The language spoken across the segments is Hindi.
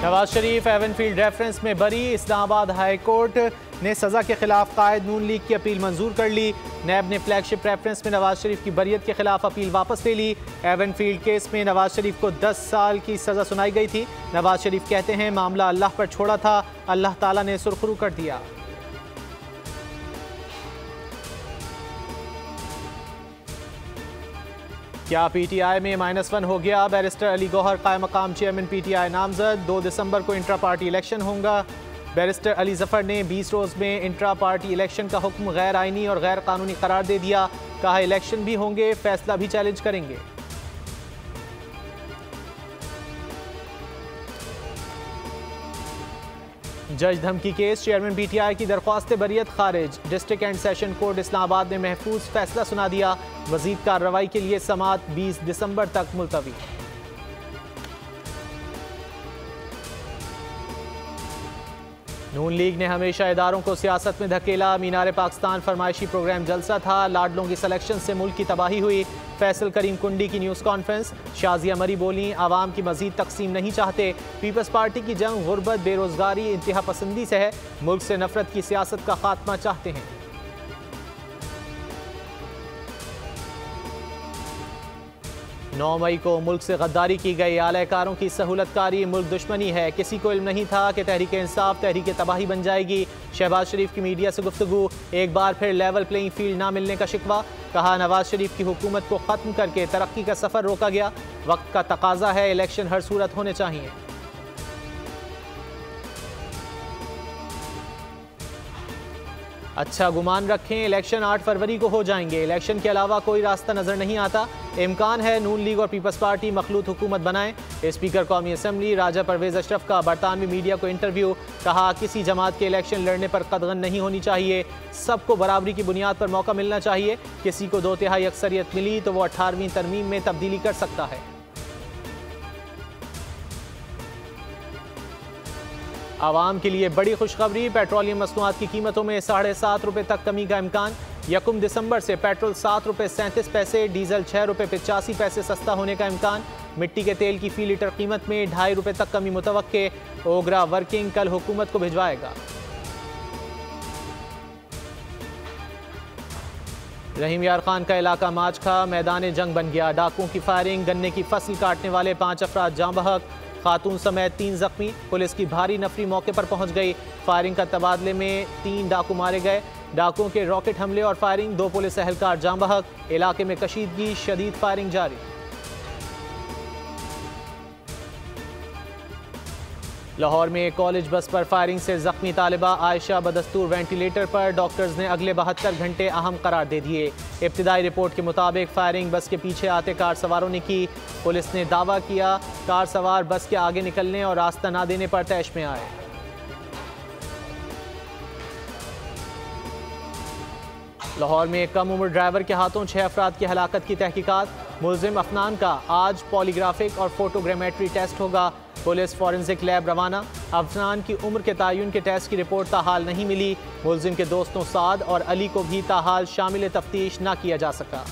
नवाज शरीफ एवनफील्ड रेफरेंस में बरी। इस्लामाबाद हाई कोर्ट ने सजा के खिलाफ कायद नून लीग की अपील मंजूर कर ली। नैब ने फ्लैगशिप रेफरेंस में नवाज शरीफ की बरियत के खिलाफ अपील वापस ले ली। एवनफील्ड केस में नवाज शरीफ को 10 साल की सजा सुनाई गई थी। नवाज शरीफ कहते हैं मामला अल्लाह पर छोड़ा था, अल्लाह ताला ने सुरखरू कर दिया। क्या पीटीआई में -1 हो गया? बैरिस्टर अली गौहर कायम मकाम चेयरमैन पीटीआई नामजद। 2 दिसंबर को इंट्रा पार्टी इलेक्शन होगा। बैरिस्टर अली जफर ने 20 रोज में इंट्रा पार्टी इलेक्शन का हुक्म गैर आइनी और गैर कानूनी करार दे दिया। कहा इलेक्शन भी होंगे, फैसला भी चैलेंज करेंगे। जज धमकी केस, चेयरमैन पीटीआई की दरख्वास्त बरियत खारिज। District and session court Islamabad ने महफूज फैसला सुना दिया। मजीद कार्रवाई के लिए समाअत 20 दिसंबर तक मुलतवी। नून लीग ने हमेशा इदारों को सियासत में धकेला। मीनार पाकिस्तान फरमाइशी प्रोग्राम जलसा था। लाडलों की सिलेक्शन से मुल्क की तबाही हुई। फैसल करीम कुंडी की न्यूज़ कॉन्फ्रेंस। शाजिया मरी बोली आवाम की मजीद तकसीम नहीं चाहते। पीपल्स पार्टी की जंग गुर्बत, बेरोजगारी, इंतहा पसंदी से है। मुल्क से नफरत की सियासत का खात्मा चाहते हैं। 9 मई को मुल्क से गद्दारी की गई। आलयकारों की सहूलतकारी मुल्क दुश्मनी है। किसी को इल्म नहीं था कि तहरीक इंसाफ तहरीक तबाही बन जाएगी। शहबाज शरीफ की मीडिया से गुफ्तगू। एक बार फिर लेवल प्लेइंग फील्ड ना मिलने का शिकवा। कहा नवाज शरीफ की हुकूमत को ख़त्म करके तरक्की का सफ़र रोका गया। वक्त का तकाजा है, इलेक्शन हर सूरत होने चाहिए। अच्छा गुमान रखें, इलेक्शन 8 फरवरी को हो जाएंगे। इलेक्शन के अलावा कोई रास्ता नजर नहीं आता। इम्कान है नून लीग और पीपल्स पार्टी मखलूत हुकूमत बनाएं। स्पीकर कौमी असम्बली राजा परवेज अशरफ का बरतानवी मीडिया को इंटरव्यू। कहा किसी जमात के इलेक्शन लड़ने पर कदगन नहीं होनी चाहिए। सबको बराबरी की बुनियाद पर मौका मिलना चाहिए। किसी को 2/3 अक्सरियत मिली तो वो 18वीं तरमीम में तब्दीली कर सकता है। आवाम के लिए बड़ी खुशखबरी। पेट्रोलियम मसनूआत की कीमतों में 7.5 रुपये तक कमी का इम्कान। 1 दिसंबर से पेट्रोल 7 रुपये 37 पैसे, डीजल 6 रुपये 85 पैसे सस्ता होने का इम्कान। मिट्टी के तेल की फ़ी लीटर कीमत में 2.5 रुपये तक कमी मुतवक्के। ओगरा वर्किंग कल हुकूमत को भिजवाएगा। रहीम यार खान का इलाका माचखा मैदान जंग बन गया। डाकुओं की फायरिंग, गन्ने की फसल काटने वाले 5 अफराद जाँ बहक, खातून समेत 3 जख्मी। पुलिस की भारी नफरी मौके पर पहुंच गई। फायरिंग का तबादले में 3 डाकू मारे गए। डाकुओं के रॉकेट हमले और फायरिंग, 2 पुलिस एहलकार जाँ बहक। इलाके में कशीदगी, शदीद फायरिंग जारी। लाहौर में कॉलेज बस पर फायरिंग से जख्मी तालिबा आयशा बदस्तूर वेंटिलेटर पर। डॉक्टर्स ने अगले 72 घंटे अहम करार दे दिए। इब्तिदाई रिपोर्ट के मुताबिक फायरिंग बस के पीछे आते कार सवारों ने की। पुलिस ने दावा किया कार सवार बस के आगे निकलने और रास्ता ना देने पर तैश में आए। लाहौर में कम उम्र ड्राइवर के हाथों 6 अफराद की हलाकत की तहकीकात। मुलजिम अफनान का आज पॉलीग्राफिक और फोटोग्रामेट्री टेस्ट होगा। पुलिस फॉरेंसिक लैब रवाना। अफनान की उम्र के तयन के टेस्ट की रिपोर्ट ताहाल नहीं मिली। मुलजिम के दोस्तों साद और अली को भी ताहाल शामिल तफ्तीश न किया जा सका।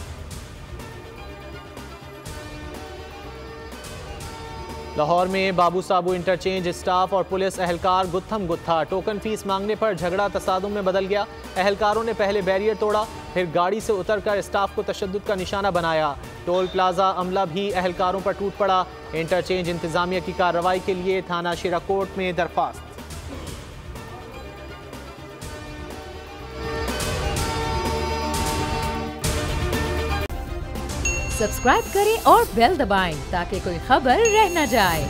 लाहौर में बाबू साबू इंटरचेंज स्टाफ और पुलिस एहलकार गुत्थम गुत्था। टोकन फीस मांगने पर झगड़ा तसादुम में बदल गया। एहलकारों ने पहले बैरियर तोड़ा, फिर गाड़ी से उतरकर स्टाफ को तशद्दुद का निशाना बनाया। टोल प्लाजा अमला भी एहलकारों पर टूट पड़ा। इंटरचेंज इंतजामिया की कार्रवाई के लिए थाना शिराकोट में दरख्वास्त। सब्सक्राइब करें और बेल दबाएं ताकि कोई खबर रह न जाए।